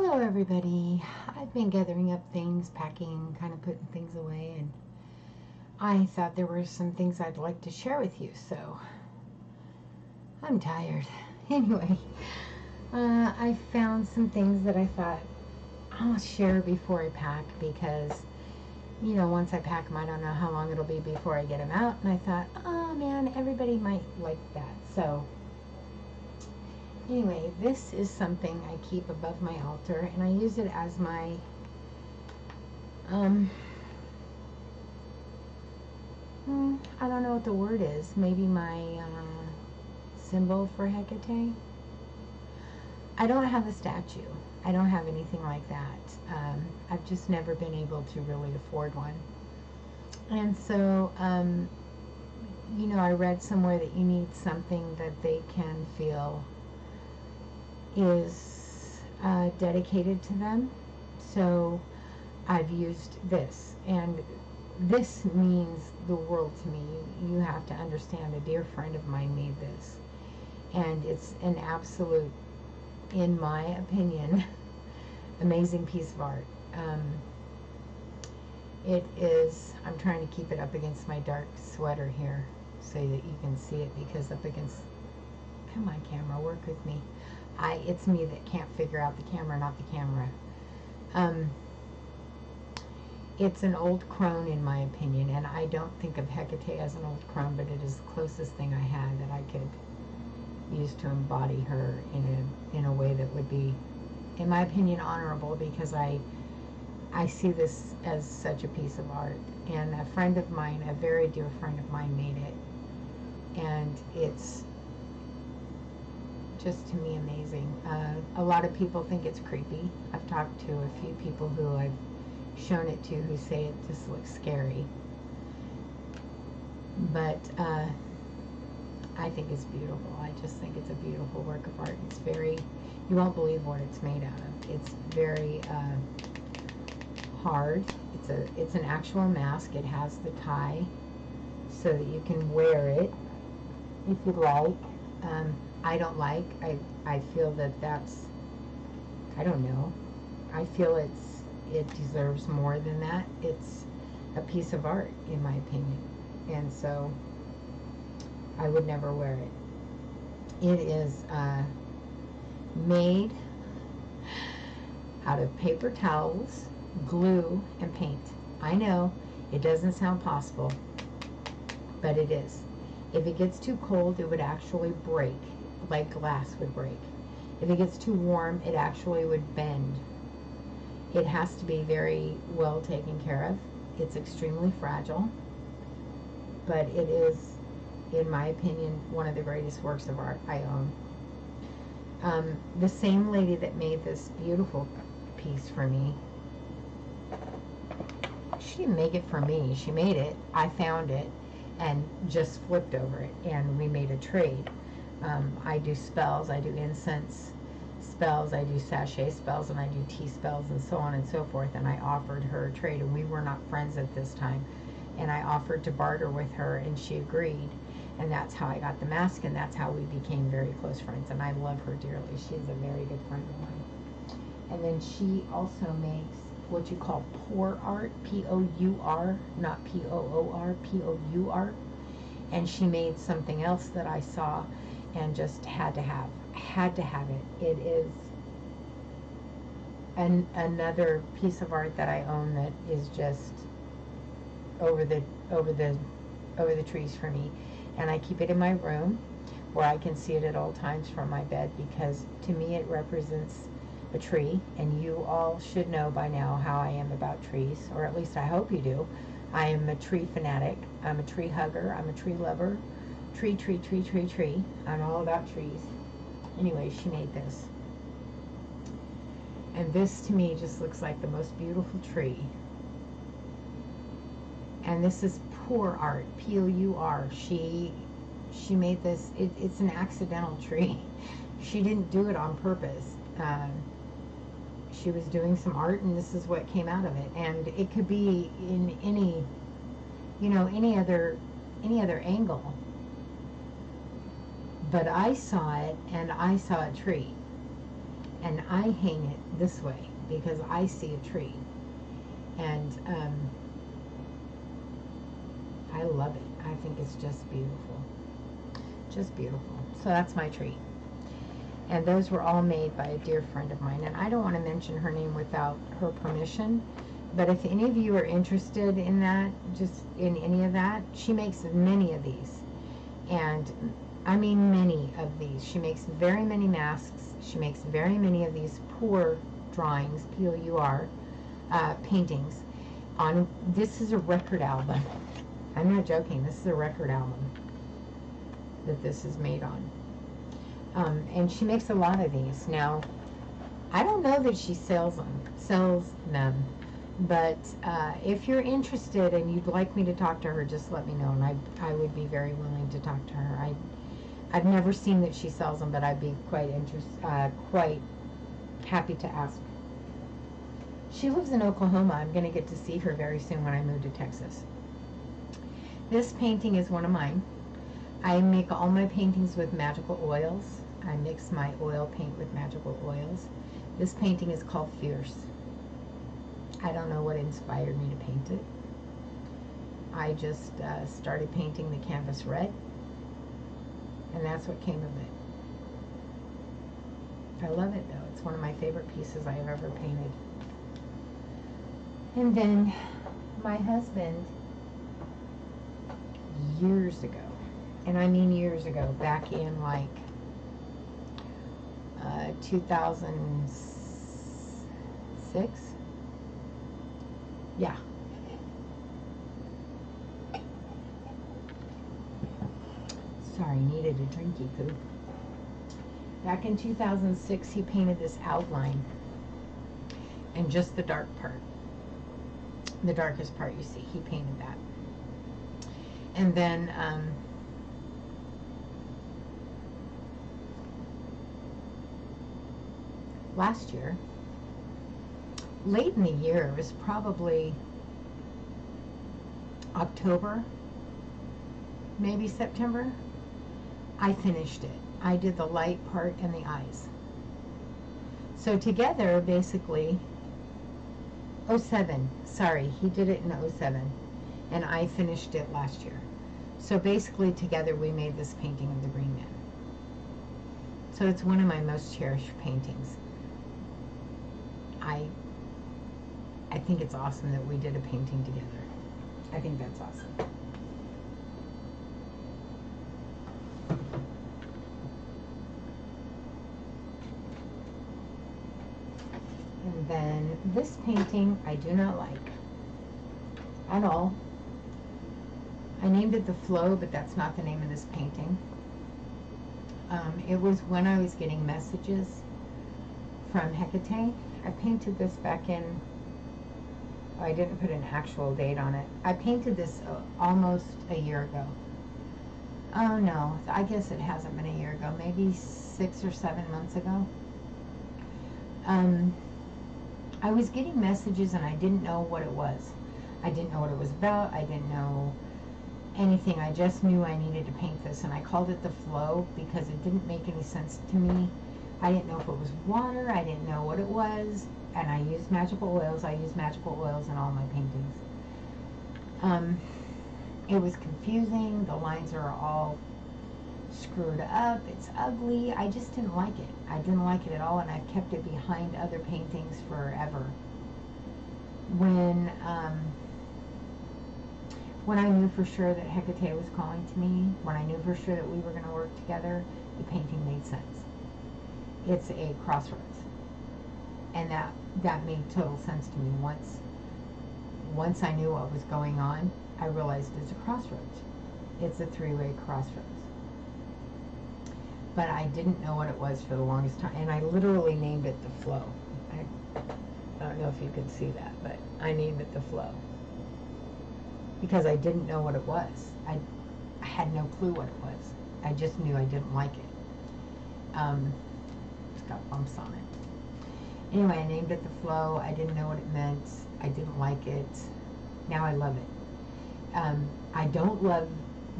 Hello everybody. I've been gathering up things, packing, kind of putting things away, and I thought there were some things I'd like to share with you, so I'm tired. Anyway, I found some things that I thought I'll share before I pack because, once I pack them, I don't know how long it'll be before I get them out, and I thought, oh man, everybody might like that. So anyway, this is something I keep above my altar, and I use it as my I don't know what the word is. Maybe my symbol for Hecate. I don't have a statue. I don't have anything like that. I've just never been able to really afford one. And so, I read somewhere that you need something that they can feel is dedicated to them. So I've used this, and this means the world to me. You have to understand, a dear friend of mine made this, and it's an absolute, in my opinion, amazing piece of art. It is, I'm trying to keep it up against my dark sweater here so that you can see it, because up against, come on camera, work with me. It's me that can't figure out the camera, not the camera. It's an old crone in my opinion, and I don't think of Hecate as an old crone, but it is the closest thing I had that I could use to embody her in a way that would be, in my opinion, honorable, because I see this as such a piece of art. And a friend of mine, a very dear friend of mine, made it, and it's just, to me, amazing. A lot of people think it's creepy. I've talked to a few people who I've shown it to who say it just looks scary, but I think it's beautiful. I just think it's a beautiful work of art. It's very, you won't believe what it's made out of. It's very hard. It's an actual mask. It has the tie so that you can wear it if you'd like. I don't like, I feel that's, I don't know, I feel it deserves more than that. It's a piece of art, in my opinion, and so I would never wear it. It is made out of paper towels, glue, and paint. I know it doesn't sound possible, but it is. If it gets too cold, it would actually break, like glass would break. If it gets too warm, it actually would bend. It has to be very well taken care of. It's extremely fragile, but it is, in my opinion, one of the greatest works of art I own. The same lady that made this beautiful piece for me, she didn't make it for me. She made it. I found it and just flipped over it, and we made a trade. I do spells, I do incense spells, I do sachet spells, and I do tea spells, and so on and so forth, and I offered her a trade, and we were not friends at this time, and I offered to barter with her, and she agreed, and that's how I got the mask, and that's how we became very close friends, and I love her dearly. She's a very good friend of mine. And then she also makes what you call pour art, P-O-U-R, not P-O-O-R, P-O-U-R, and she made something else that I saw and just had to have it. It is another piece of art that I own that is just over the trees for me, and I keep it in my room where I can see it at all times from my bed, because to me it represents a tree, and you all should know by now how I am about trees, or at least I hope you do. I am a tree fanatic. I'm a tree hugger. I'm a tree lover. Tree. I'm all about trees. Anyway, she made this. And this to me just looks like the most beautiful tree. And this is pour art, P-O-U-R. She made this. It's an accidental tree. She didn't do it on purpose. She was doing some art, and this is what came out of it. And it could be in any other angle. But I saw it, and I saw a tree. and I hang it this way because I see a tree, and I love it. I think it's just beautiful. Just beautiful. So that's my tree. And those were all made by a dear friend of mine. And I don't want to mention her name without her permission. But if any of you are interested in that, just in any of that, she makes many of these. And I mean many of these. She makes very many masks. She makes very many of these pour drawings, P-O-U-R, paintings. This is a record album. I'm not joking. This is a record album that this is made on. And she makes a lot of these. Now, I don't know that she sells them, but if you're interested and you'd like me to talk to her, just let me know, and I would be very willing to talk to her. I've never seen that she sells them, but I'd be quite happy to ask. She lives in Oklahoma. I'm going to get to see her very soon when I move to Texas. This painting is one of mine. I make all my paintings with magical oils. I mix my oil paint with magical oils. This painting is called Fierce. I don't know what inspired me to paint it. I just started painting the canvas red, and that's what came of it. I love it though. It's one of my favorite pieces I have ever painted. And then my husband, years ago, and I mean years ago, back in like 2006. Yeah. Sorry, needed a drinky poo. Back in 2006, he painted this outline, and just the dark part, the darkest part you see, he painted that. And then last year, late in the year, it was probably October, maybe September, I finished it. I did the light part and the eyes. So together, basically, 07, sorry, he did it in 07, and I finished it last year. So basically, together, we made this painting of the Green Man. So it's one of my most cherished paintings. I think it's awesome that we did a painting together. I think that's awesome. And then this painting I do not like at all. I named it The Flow, but that's not the name of this painting. It was when I was getting messages from Hecate. I painted this back in, I didn't put an actual date on it. I painted this almost a year ago. Oh no, I guess it hasn't been a year ago, maybe 6 or 7 months ago. I was getting messages and I didn't know what it was. I didn't know what it was about. I didn't know anything. I just knew I needed to paint this, and I called it The Flow because it didn't make any sense to me. I didn't know if it was water. I didn't know what it was. And I used magical oils. I use magical oils in all my paintings. It was confusing. The lines are all screwed up. It's ugly. I just didn't like it. I didn't like it at all, and I've kept it behind other paintings forever. When I knew for sure that Hecate was calling to me, when I knew for sure that we were going to work together, the painting made sense. It's a crossroads, and that made total sense to me. Once I knew what was going on, I realized it's a crossroads. It's a three-way crossroads. But I didn't know what it was for the longest time, and I literally named it The Flow. I don't know if you could see that, but I named it The Flow because I didn't know what it was. I had no clue what it was. I just knew I didn't like it. It's got bumps on it. Anyway, I named it The Flow. I didn't know what it meant. I didn't like it. Now I love it. I don't love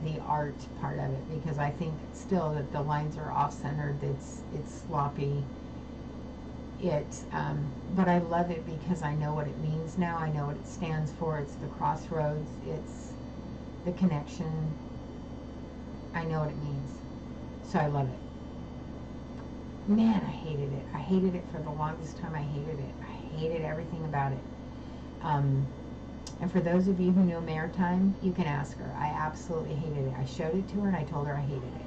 the art part of it because I think still that the lines are off-centered. It's sloppy. But I love it because I know what it means now. I know what it stands for. It's the crossroads. It's the connection. I know what it means. So I love it. Man, I hated it. I hated it for the longest time. I hated it. I hated everything about it. And for those of you who know Maritime, you can ask her. I absolutely hated it. I showed it to her and I told her I hated it.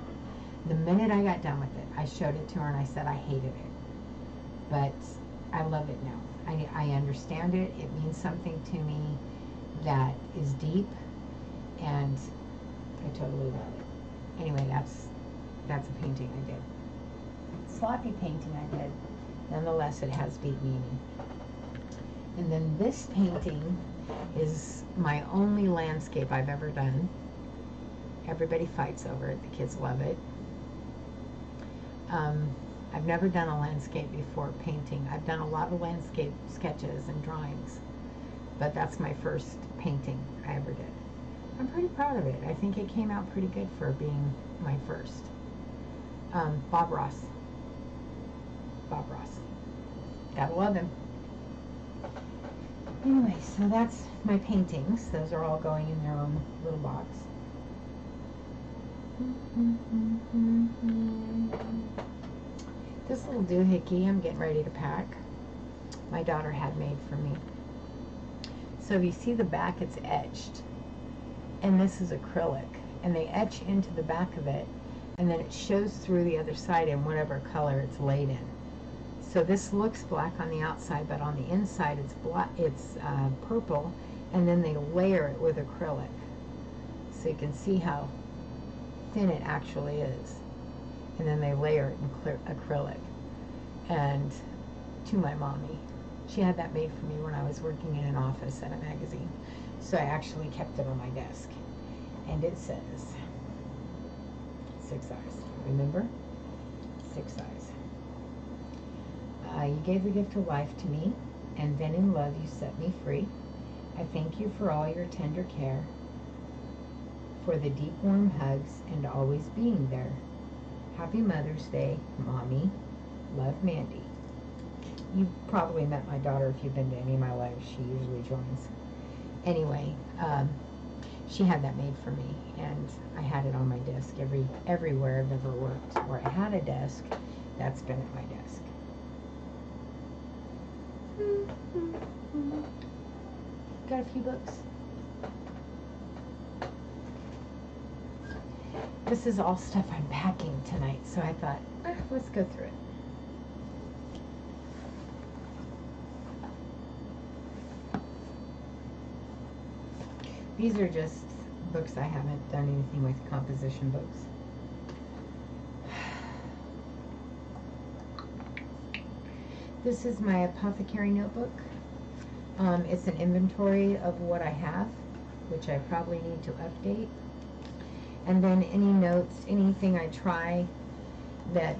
The minute I got done with it, I showed it to her and I said I hated it. But I love it now. I understand it. It means something to me that is deep, and I totally love it. Anyway, that's a painting I did. Sloppy painting I did. Nonetheless, it has deep meaning. And then this painting is my only landscape I've ever done. Everybody fights over it. The kids love it. I've never done a landscape before painting. I've done a lot of landscape sketches and drawings, but that's my first painting I ever did. I'm pretty proud of it. I think it came out pretty good for being my first. Bob Ross. Bob Ross. Gotta love him. Anyway, so that's my paintings. Those are all going in their own little box. This little doohickey I'm getting ready to pack, my daughter had made for me. So if you see the back, it's etched. And this is acrylic. And they etch into the back of it, and then it shows through the other side in whatever color it's laid in. So this looks black on the outside, but on the inside it's black. It's purple, and then they layer it with acrylic, so you can see how thin it actually is. And then they layer it in acrylic. And to my mommy, she had that made for me when I was working in an office at a magazine. So I actually kept it on my desk, and it says 6 eyes. Remember? 6 eyes. You gave the gift of life to me, and then in love you set me free. I thank you for all your tender care, for the deep warm hugs and always being there. Happy Mother's Day, Mommy. Love, Mandy. You've probably met my daughter if you've been to any of my lives. She usually joins. Anyway, she had that made for me, and I had it on my desk everywhere I've ever worked. Where I had a desk, that's been at my desk. Got a few books. This is all stuff I'm packing tonight, so I thought, let's go through it. These are just books I haven't done anything with, composition books. This is my apothecary notebook. It's an inventory of what I have, which I probably need to update. And then any notes, anything I try that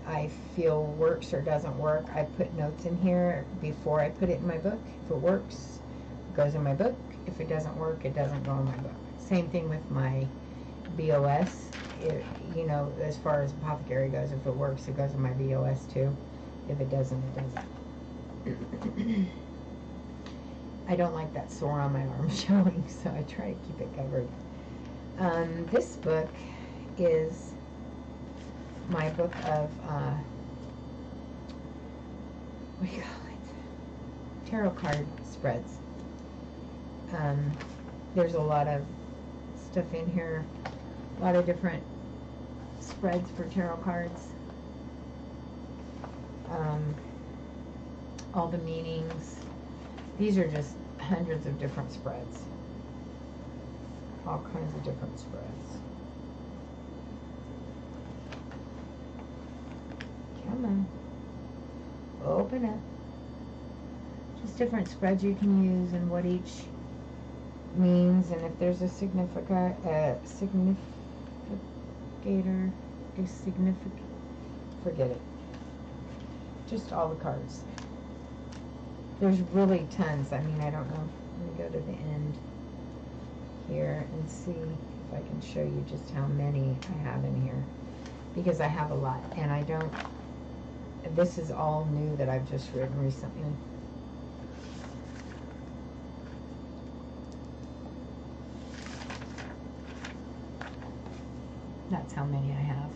I feel works or doesn't work, I put notes in here before I put it in my book. If it works, it goes in my book. If it doesn't work, it doesn't go in my book. Same thing with my BOS. You know, as far as apothecary goes, if it works, it goes in my BOS too. If it doesn't, it doesn't. I don't like that sore on my arm showing, so I try to keep it covered. This book is my book of, what do you call it? Tarot card spreads. There's a lot of stuff in here, a lot of different spreads for tarot cards. All the meanings. These are just hundreds of different spreads. All kinds of different spreads. Come on. Open it. Just different spreads you can use and what each means, and if there's a significator, forget it. Just all the cards. There's really tons. I mean, I don't know. Let me go to the end here and see if I can show you just how many I have in here, because I have a lot, and I don't this is all new that I've just written recently. That's how many I have.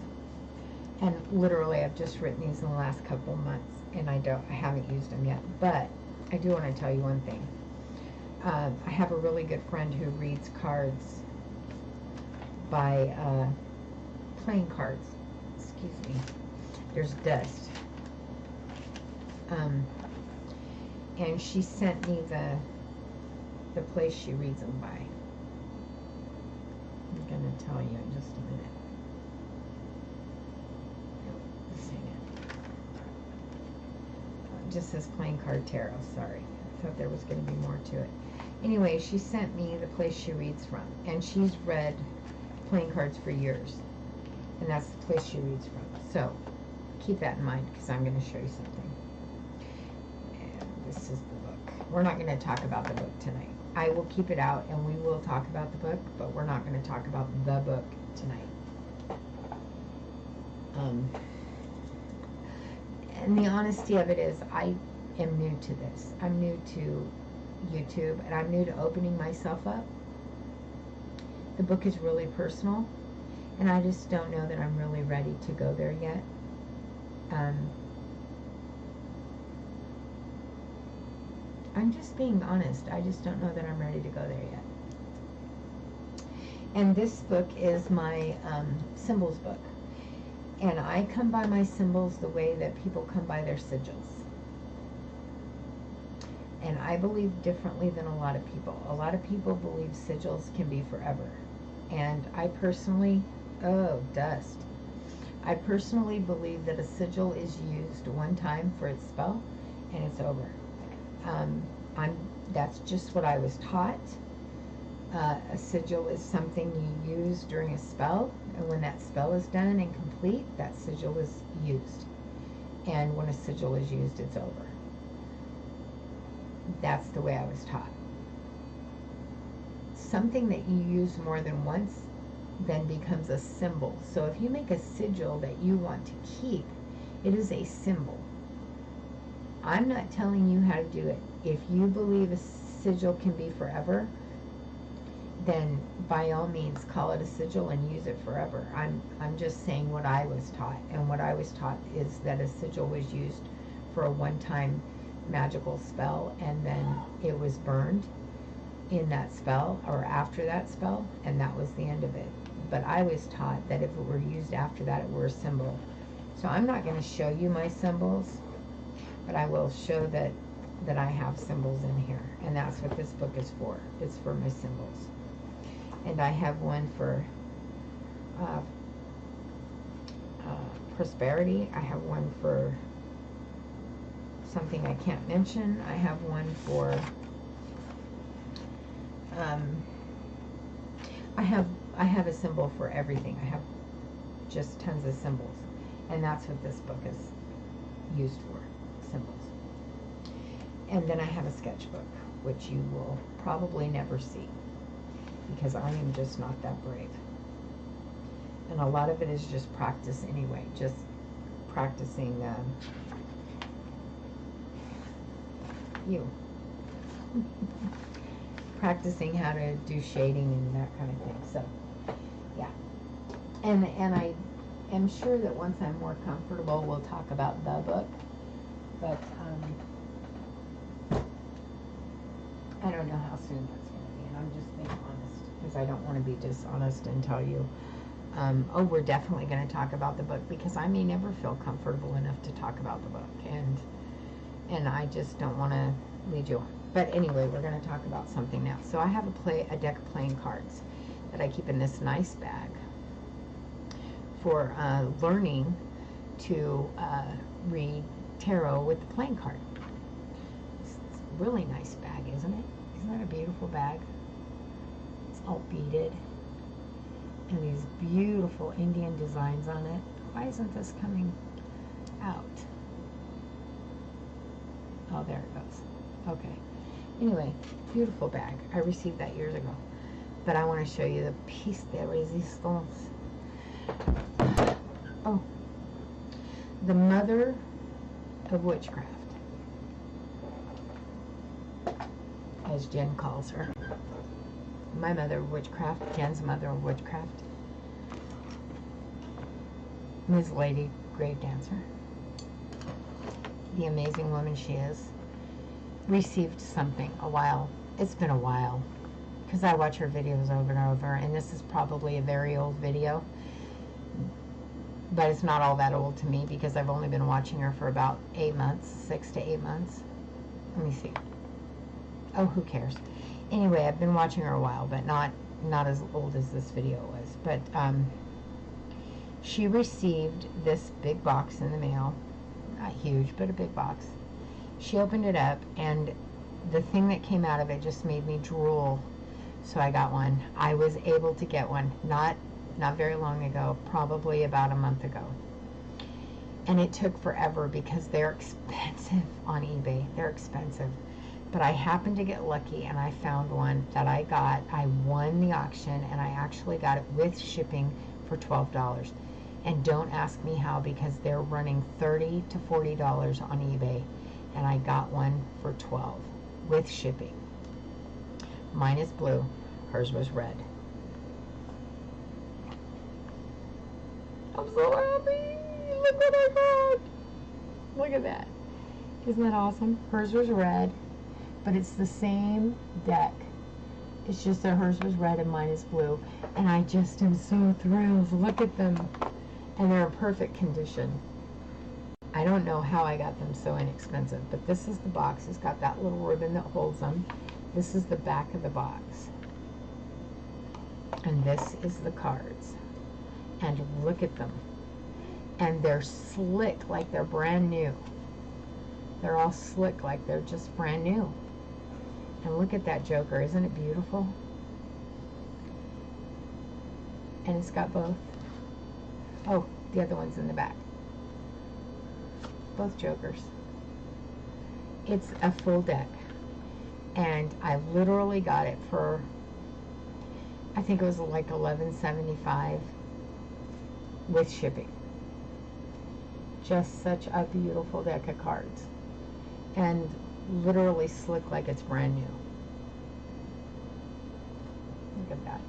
And literally, I've just written these in the last couple of months, and I haven't used them yet. But I do want to tell you one thing. I have a really good friend who reads cards by playing cards. Excuse me. There's dust. And she sent me the place she reads them by. I'm gonna tell you in just a minute. This ain't it. It just says playing card tarot. Sorry, I thought there was gonna be more to it. Anyway, she sent me the place she reads from, and she's read playing cards for years, and that's the place she reads from. So keep that in mind, because I'm going to show you something. And this is the book. We're not going to talk about the book tonight. I will keep it out, and we will talk about the book, but we're not going to talk about the book tonight. And the honesty of it is, I am new to this. I'm new to YouTube, and I'm new to opening myself up. The book is really personal, and I just don't know that I'm really ready to go there yet. I'm just being honest. I just don't know that I'm ready to go there yet. And this book is my symbols book. And I come by my symbols the way that people come by their sigils. And I believe differently than a lot of people. A lot of people believe sigils can be forever. And I personally, dust. I personally believe that a sigil is used one time for its spell, and it's over. That's just what I was taught. A sigil is something you use during a spell, and when that spell is done and complete, that sigil is used. And when a sigil is used, it's over. That's the way I was taught. Something that you use more than once then becomes a symbol. So if you make a sigil that you want to keep, it is a symbol. I'm not telling you how to do it. If you believe a sigil can be forever, then by all means call it a sigil and use it forever. I'm just saying what I was taught, and what I was taught is that a sigil was used for a one-time magical spell, and then it was burned in that spell or after that spell, and that was the end of it. But I was taught that if it were used after that, it were a symbol. So I'm not going to show you my symbols, but I will show that I have symbols in here, and that's what this book is for. It's for my symbols. And I have one for prosperity. I have one for something I can't mention. I have one for I have a symbol for everything. I have just tons of symbols, and that's what this book is used for, symbols. And then I have a sketchbook, which you will probably never see, because I am just not that brave. And a lot of it is just practice anyway, just practicing practicing how to do shading and that kind of thing. So yeah, and I am sure that once I'm more comfortable, we'll talk about the book, but I don't know how soon that's going to be, and I'm just being honest, because I don't want to be dishonest and tell you we're definitely going to talk about the book, because I may never feel comfortable enough to talk about the book, and I just don't want to lead you on. But anyway, we're going to talk about something now. So I have a deck of playing cards that I keep in this nice bag for learning to read tarot with the playing card. It's a really nice bag, isn't it? Isn't that a beautiful bag? It's all beaded, and these beautiful Indian designs on it. Why isn't this coming out? Oh, there it goes. Okay. Anyway, beautiful bag. I received that years ago. But I want to show you the piece de resistance. Oh. The mother of witchcraft, as Jen calls her. My mother of witchcraft, Jen's mother of witchcraft, Ms. Lady Grave Dancer, the amazing woman she is, received something it's been a while, because I watch her videos over and over, and this is probably a very old video, but it's not all that old to me because I've only been watching her for about 8 months, 6 to 8 months. Let me see. Oh, who cares? Anyway, I've been watching her a while, but not as old as this video was. But she received this big box in the mail. Not huge, but a big box. She opened it up, and the thing that came out of it just made me drool. So I got one. I was able to get one not very long ago, probably about a month ago. And it took forever because they're expensive on eBay. They're expensive. But I happened to get lucky, and I found one that I got. I won the auction, and I actually got it with shipping for $12. And don't ask me how, because they're running $30 to $40 on eBay. And I got one for $12 with shipping. Mine is blue. Hers was red. I'm so happy. Look what I got. Look at that. Isn't that awesome? Hers was red, but it's the same deck. It's just that hers was red and mine is blue. And I just am so thrilled. Look at them. And they're in perfect condition. I don't know how I got them so inexpensive, but this is the box. It's got that little ribbon that holds them. This is the back of the box. And this is the cards. And look at them. And they're slick like they're brand new. They're all slick like they're just brand new. And look at that joker. Isn't it beautiful? And it's got both. Oh, the other one's in the back. Both jokers. It's a full deck. And I literally got it for, I think it was like $11.75 with shipping. Just such a beautiful deck of cards. And literally slick like it's brand new. Look at that.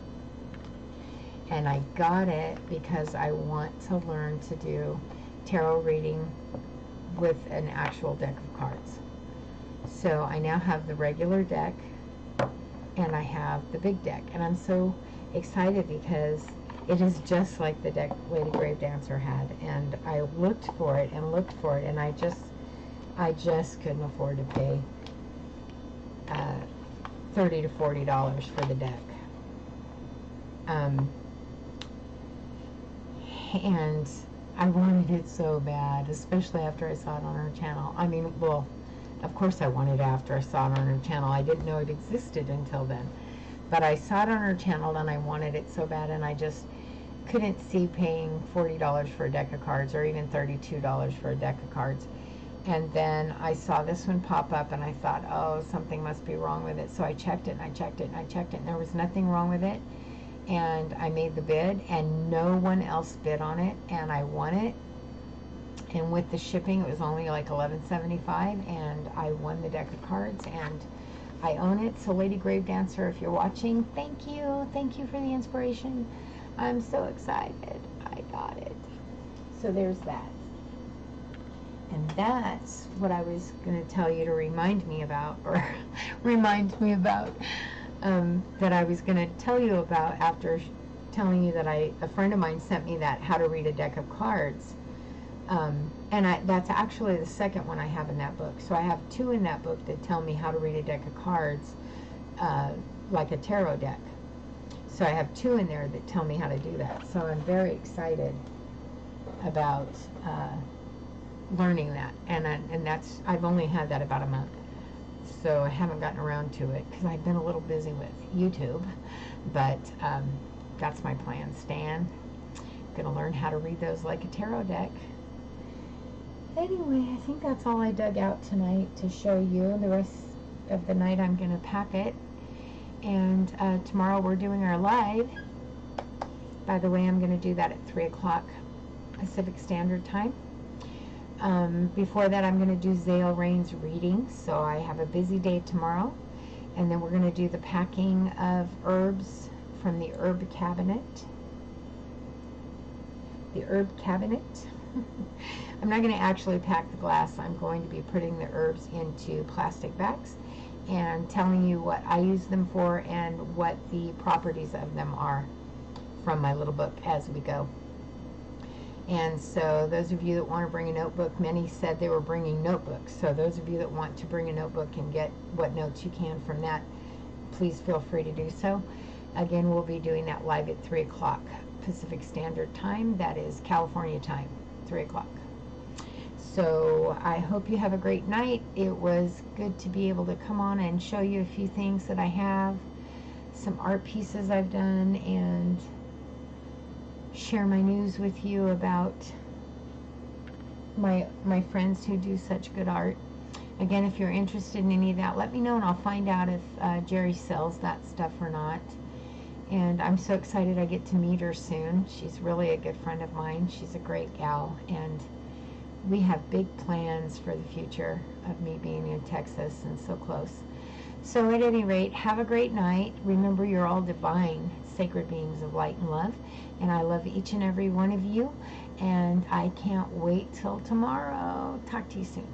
And I got it because I want to learn to do tarot reading with an actual deck of cards. So I now have the regular deck and I have the big deck. And I'm so excited because it is just like the deck Lady Grave Dancer had. And I looked for it and looked for it, and I just couldn't afford to pay $30 to $40 for the deck. And I wanted it so bad, especially after I saw it on her channel. I mean, well, of course I wanted it after I saw it on her channel. I didn't know it existed until then. But I saw it on her channel and I wanted it so bad, and I just couldn't see paying $40 for a deck of cards, or even $32 for a deck of cards. And then I saw this one pop up and I thought, oh, something must be wrong with it. So I checked it and I checked it and I checked it, and there was nothing wrong with it. And I made the bid, and no one else bid on it, and I won it. And with the shipping, it was only like $11.75, and I won the deck of cards, and I own it. So Lady Grave Dancer, if you're watching, thank you for the inspiration. I'm so excited. I got it. So there's that. And that's what I was going to tell you to remind me about, or remind me about, that I was going to tell you about after telling you that a friend of mine sent me that How to Read a Deck of Cards. And that's actually the second one I have in that book. So I have two in that book that tell me how to read a deck of cards, like a tarot deck. So I have two in there that tell me how to do that. So I'm very excited about learning that. And that's, I've only had that about a month. So I haven't gotten around to it because I've been a little busy with YouTube. But that's my plan. Stan, I'm going to learn how to read those like a tarot deck. Anyway, I think that's all I dug out tonight to show you. The rest of the night I'm going to pack it. And tomorrow we're doing our live. By the way, I'm going to do that at 3 o'clock Pacific Standard Time. Before that, I'm going to do Zale Rain's reading, so I have a busy day tomorrow. And then we're going to do the packing of herbs from the herb cabinet. The herb cabinet. I'm not going to actually pack the glass. I'm going to be putting the herbs into plastic bags and telling you what I use them for and what the properties of them are from my little book as we go. And so those of you that want to bring a notebook, many said they were bringing notebooks. So those of you that want to bring a notebook and get what notes you can from that, please feel free to do so. Again, we'll be doing that live at 3 o'clock Pacific Standard Time. That is California time, 3 o'clock. So I hope you have a great night. It was good to be able to come on and show you a few things that I have, some art pieces I've done, and share my news with you about my friends who do such good art. Again, if you're interested in any of that, let me know and I'll find out if Jerry sells that stuff or not. And I'm so excited I get to meet her soon. She's really a good friend of mine. She's a great gal, and we have big plans for the future of me being in Texas and so close. So at any rate, have a great night. Remember, you're all divine, sacred beings of light and love, and I love each and every one of you, and I can't wait till tomorrow. Talk to you soon.